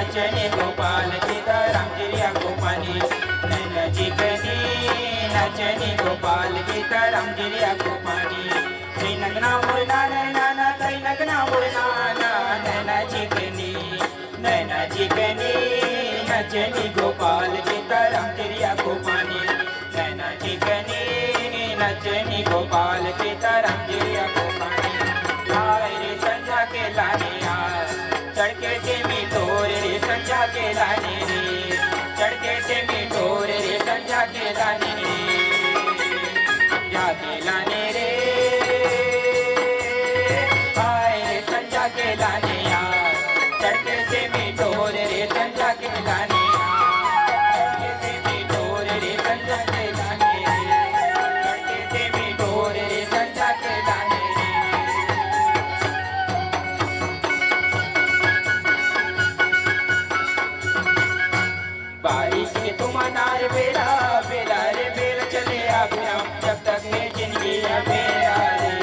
नचने गोपाल सीताराम गिरिया गोपानी नैना चिकनी नचने गोपाल सीताराम गिरिया गोपानी श्री नगना मुरना नैना कई नगना मुरना नैना चिकनी नचनी गोपाल सीताराम गिरिया गोपानी नैना चिकनी नचनी गोपाल सीताराम गिरिया गोपानी आए रे संध्या के लाने यार चढ़के से मिठोर रे संध्या के लाने रे चढ़के से मिठोर रे संध्या के लाने रे जाके लाने रे आए रे संध्या के लाने यार चढ़के से मिठोर रे संध्या के लाने चढ़के से मिठोर रे संध्या के लाने चढ़के से मिठोर रे संध्या के लाने बारिश के तुम अनार बेला बेला रे बेल चले अभिराम जब तक है जिंदगी अबेरा रे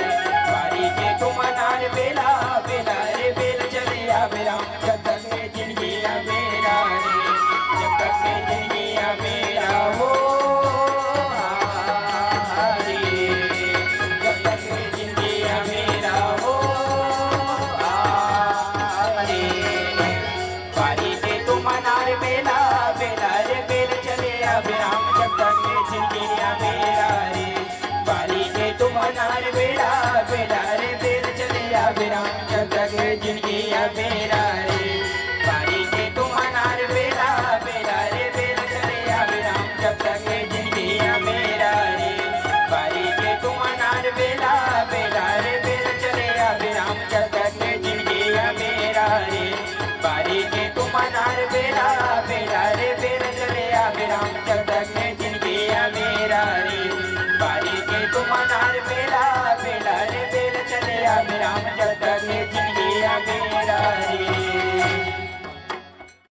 बारिश के तुम अनार बेला बेला रे बेल चले अभिराम जब तक है जिंदगी अबेरा रे जब तक है जिंदगी अबेरा हो रे जब तक है जिंदगी अबेरा हो रे बारिश के तुम अनार बेला बेला रे बेल चले अभिराम जब तक है जिंदगी अबेरा रे बारी के तुम अनार बेला बेला रे बेल चले अभिराम जब तक है जिंदगी अबेरा रे बारी के तुम अनार बेला बेला रे बेल चले अभिराम जब तक है जिंदगी अबेरा रे बारी के तुम अनार बेला बेला रे बेल चले अभिराम जब तक है जिंदगी अबेरा रे बारी के तुम अनार बेला बेला रे बेल चले अभिराम जब तक है जिंदगी अबेरा रे बारी के तुम अनार बेला बेला रे बेल चले अभिराम जब तक है जिंदगी अबेरा रे।